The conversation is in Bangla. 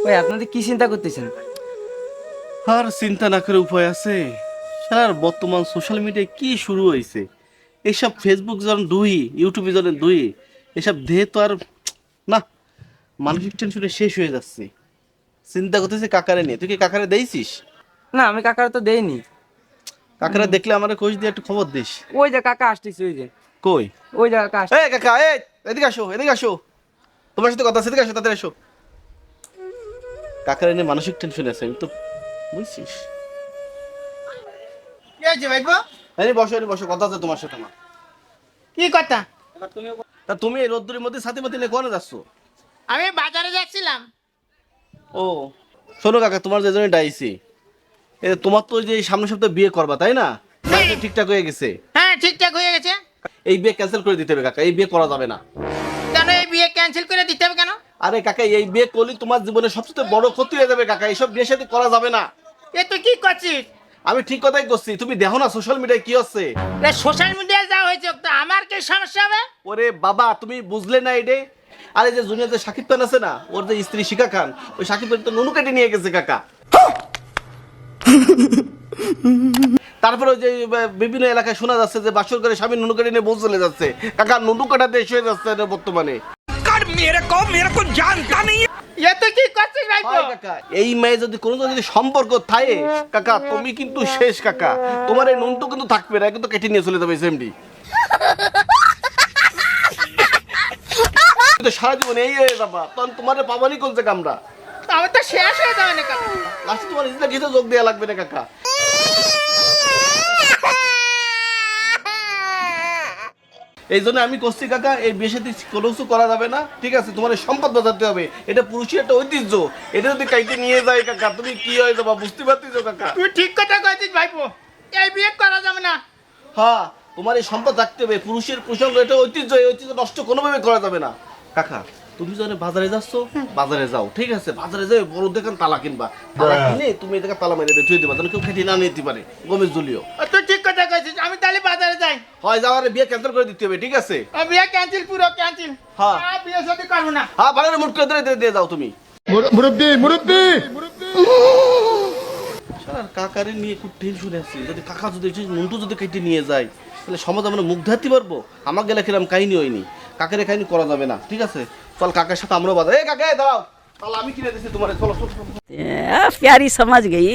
ওই আপনাদের কি চিন্তা করতেছেন? আর চিন্তা না করে উপায় আছে? স্যার বর্তমান সোশ্যাল মিডিয়ায় কি শুরু হয়েছে, এইসব ফেসবুক যখন দুই, ইউটিউবে যখন দুই, এসব দেহে তো আর না, মানসিক টেনশনে শেষ হয়ে যাচ্ছে। চিন্তা করতেছি কাকারে নিয়ে। তুই কি কাকারে দেইছিস? না, আমি কাকার তো দেইনি। কাকারা দেখলে আমার কোচ দিয়ে একটু খবর দিস। ওই যে কাকা আসতেছে, ওই যে কই? ওই যে কাকা এই কাকা, এই এদিকে আসো, এদিকে আসো, তোমার সাথে কথা আছে, এদিকে আসো, তাড়াতাড়ি আসো। কাকারে নিয়ে মানসিক টেনশনে আছে, আমি তো বুঝছিস। কি হয়েছে ভাইপো? এই বসো, এই বসো, কথা আছে তোমার সাথে আমার। কি কথা? তা তুমি এই রোদ্দুরের মধ্যে সাথে মধ্যে নিয়ে কোনে যাচ্ছ? আমি বাজারে যাচ্ছিলাম। ও শোনো কাকা, তোমার যে জন্য ডাইছি, তোমার তো ওই যে সামনের সপ্তাহে বিয়ে করবা তাই না? বিয়ে ঠিকঠাক হয়ে গেছে? হ্যাঁ, ঠিকঠাক হয়ে গেছে। এই বিয়ে ক্যান্সেল করে দিতে হবে কাকা, এই বিয়ে করা যাবে না। কেন এই বিয়ে ক্যান্সেল করে দিতে হবে কেন? আরে কাকা, এই বিয়ে করলে তোমার জীবনে সবচেয়ে বড় ক্ষতি হয়ে যাবে কাকা, এইসব বিয়ে সাথে করা যাবে না। এ তুই কি করছিস? আমি ঠিক কথাই করছি, তুমি দেখো না সোশ্যাল মিডিয়ায় কি হচ্ছে। সোশ্যাল মিডিয়ায় যা হয়েছে তো আমার কি সমস্যা হবে? ওরে বাবা, তুমি বুঝলে না এডে? আরে যে জুনিয়র যে শাকিব খান আছে না, ওর যে স্ত্রী শিখা খান, ওই শাকিব খান তো নুনু কেটে নিয়ে গেছে কাকা। তারপরে ওই যে বিভিন্ন এলাকায় শোনা যাচ্ছে যে বাসর করে স্বামী নুনু কেটে নিয়ে বউ চলে যাচ্ছে কাকা। নুনু কাটা দেশ হয়ে যাচ্ছে এটা বর্তমানে। এ তুই কি করছিস ভাইপো? হয় কাকা, এই মেয়ে যদি কোনো যদি সম্পর্ক থাকে কাকা, তুমি কিন্তু শেষ কাকা। তোমার এই নুনটু কিন্তু থাকবে না, কিন্তু কেটে নিয়ে চলে যাবে এসএমডি। তো সারা জীবন এই হয়ে যাবা, তখন তোমার পাবানি কোন জায়গা আমরা। আমি তো শেষ হয়ে যাবে না কাকা। লাস্টে তোমার ইজলা কিছু যোগ দেওয়া লাগবে না কাকা। এই জন্য আমি করছি কাকা, এই বিয়ে সাথে কোনো কিছু করা যাবে না, ঠিক আছে? তোমার এই সম্পদ বাঁচাতে হবে, এটা পুরুষের একটা ঐতিহ্য। এটা যদি কাইতে নিয়ে যায় কাকা, তুমি কি হয়ে যাবা বুঝতে পারতেছো কাকা? তুই ঠিক কথা কইছিস ভাইপো, এই বিয়ে করা যাবে না। হ্যাঁ, তোমার এই সম্পদ রাখতে হবে, পুরুষের প্রসঙ্গ, এটা ঐতিহ্য, এই ঐতিহ্য নষ্ট কোনোভাবে করা যাবে না কাকা। তুমি যখন বাজারে যাচ্ছ, বাজারে যাও, ঠিক আছে? বাজারে যাও, বড় দেখেন তালা কিনবা, তালা কিনে তুমি এটাকে তালা মেরে দিয়ে দেবা, যেন কেউ খেতে না নিতে পারে। গমেজ জুলিও, তুই ঠিক কথা কইছিস, আমি তাহলে বাজারে যাই। হয় যাওয়ার বিয়ে ক্যান্সেল করে দিতে হবে, ঠিক আছে? বিয়ে ক্যান্সেল, পুরো ক্যান্সেল। হ্যাঁ। বিয়ে শাদী করবো না। হ্যাঁ, ভালো মুট করে দিয়ে যাও তুমি। মুরব্বি মুরব্বি সারার কাকারে নিয়ে খুব টেনশনে আছি। যদি কাকা যদি নুনটু যদি কেটে নিয়ে যায়, তাহলে সমাজ আমরা মুখ ধরতে পারবো? আমার গেলে কিরম কাহিনী হয়নি, কাকের কাহিনী করা যাবে না, ঠিক আছে? চল কাকের সাথে আমরাও বাজার। এই কাকা, এই দাঁড়াও, তাহলে আমি কিনে দিচ্ছি তোমার। চলো চলো। प्यारी समझ गई